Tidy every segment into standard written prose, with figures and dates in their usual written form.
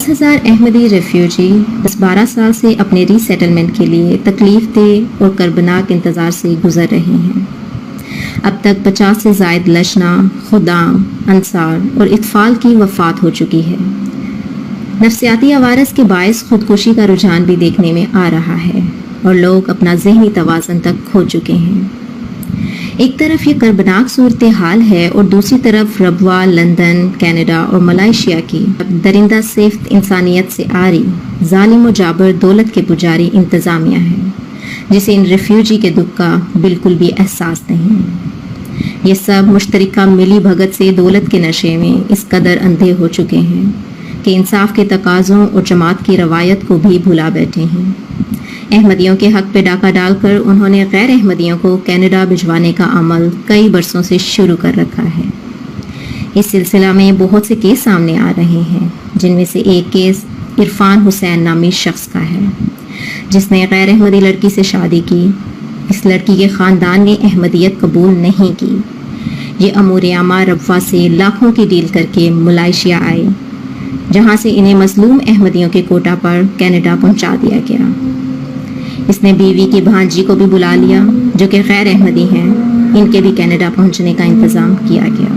10,000 احمدی refugee 10-12 سال سے اپنے ری سیٹلمنٹ کے لیے تکلیف دہ اور کربناک انتظار سے گزر رہے ہیں۔ اب تک 50 سے زائد لجنہ، خدام، انصار اور اطفال کی وفات ہو چکی ہے۔ نفسیاتی عوارض کے باعث خودکشی کا رجحان بھی دیکھنے میں آ رہا ہے اور لوگ اپنا ذہنی توازن تک کھو چکے ہیں۔ ایک طرف یہ کربناک صورتحال ہے اور دوسری طرف ربوہ، لندن، کینیڈا اور ملائیشیا کی درندہ صفت انسانیت سے آری ظالم و جابر دولت کے پجاری انتظامیہ ہے، جسے ان ریفیوجی کے دکھ کا بالکل بھی احساس نہیں۔ یہ سب مشترکہ ملی بھگت سے دولت کے نشے میں اس قدر اندھے ہو چکے ہیں کہ انصاف کے تقاضوں اور جماعت کی روایت کو بھی بھلا بیٹھے ہیں۔ احمدیوں کے حق پہ ڈاکہ ڈال کر انہوں نے غیر احمدیوں کو کینیڈا بھجوانے کا عمل کئی برسوں سے شروع کر رکھا ہے۔ اس سلسلہ میں بہت سے کیس سامنے آ رہے ہیں، جن میں سے ایک کیس عرفان حسین نامی شخص کا ہے، جس نے غیر احمدی لڑکی سے شادی کی۔ اس لڑکی کے خاندان نے احمدیت قبول نہیں کی۔ یہ امور عامہ ربوہ سے لاکھوں کی ڈیل کر کے ملائیشیا آئے، جہاں سے انہیں مظلوم احمدیوں کے کوٹا پر کینیڈا پہنچا دیا گیا۔ اس نے بیوی کی بھانجی کو بھی بلا لیا، جو کہ غیر احمدی ہیں، ان کے بھی کینیڈا پہنچنے کا انتظام کیا گیا۔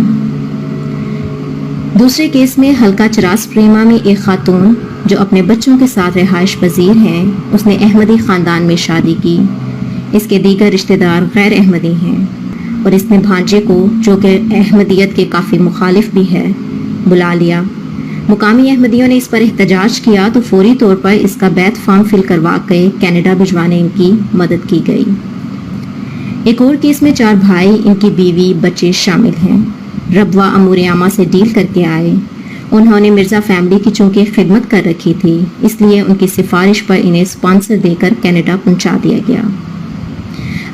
دوسرے کیس میں حلقہ چراس پریما میں ایک خاتون جو اپنے بچوں کے ساتھ رہائش پذیر ہیں، اس نے احمدی خاندان میں شادی کی۔ اس کے دیگر رشتہ دار غیر احمدی ہیں اور اس نے بھانجے کو، جو کہ احمدیت کے کافی مخالف بھی ہے، بلا لیا۔ مقامی احمدیوں نے اس پر احتجاج کیا تو فوری طور پر اس کا بیت فارم فل کروا کے کینیڈا بھجوانے کی مدد کی گئی۔ ایک اور کیس میں 4 بھائی، ان کی بیوی، بچے شامل ہیں۔ ربوہ امور عامہ سے ڈیل کر کے آئے۔ انہوں نے مرزا فیملی کی چونکہ خدمت کر رکھی تھی، اس لیے ان کی سفارش پر انہیں اسپانسر دے کر کینیڈا پہنچا دیا گیا۔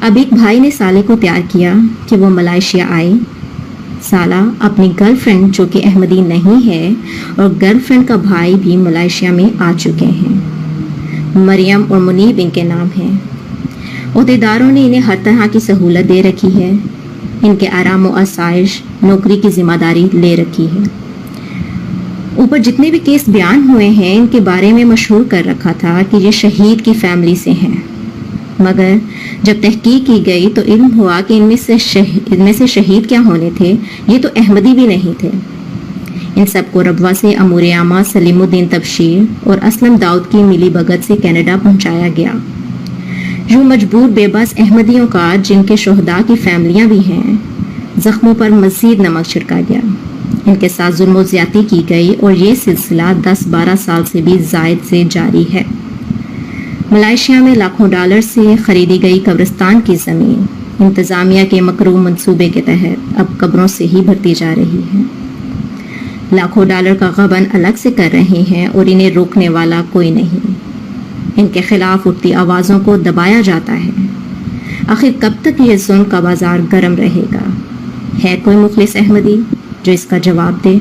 اب ایک بھائی نے سالے کو تیار کیا کہ وہ ملائیشیا آئے۔ سالہ اپنی گرل فرینڈ، جو کہ احمدی نہیں ہے، اور گرل فرینڈ کا بھائی بھی ملائیشیا میں آ چکے ہیں۔ مریم اور منیب ان کے نام ہیں۔ عہدیداروں نے انہیں ہر طرح کی سہولت دے رکھی ہے۔ ان کے آرام و آسائش، نوکری کی ذمہ داری لے رکھی ہے۔ اوپر جتنے بھی کیس بیان ہوئے ہیں، ان کے بارے میں مشہور کر رکھا تھا کہ یہ شہید کی فیملی سے ہیں، مگر جب تحقیق کی گئی تو علم ہوا کہ ان میں سے شہید کیا ہونے تھے، یہ تو احمدی بھی نہیں تھے۔ ان سب کو ربوہ سے امور عامہ سلیم الدین تبشیر اور اسلم داؤد کی ملی بھگت سے کینیڈا پہنچایا گیا۔ یوں مجبور بے بس احمدیوں کا، جن کے شہداء کی فیملیاں بھی ہیں، زخموں پر مزید نمک چھڑکا گیا۔ ان کے ساتھ ظلم و زیادتی کی گئی اور یہ سلسلہ 10-12 سال سے بھی زائد سے جاری ہے۔ ملائیشیا میں لاکھوں ڈالر سے خریدی گئی قبرستان کی زمین انتظامیہ کے مکروہ منصوبے کے تحت اب قبروں سے ہی بھرتی جا رہی ہے۔ لاکھوں ڈالر کا غبن الگ سے کر رہے ہیں اور انہیں روکنے والا کوئی نہیں۔ ان کے خلاف اٹھتی آوازوں کو دبایا جاتا ہے۔ آخر کب تک یہ ظلم کا بازار گرم رہے گا؟ ہے کوئی مخلص احمدی جو اس کا جواب دے؟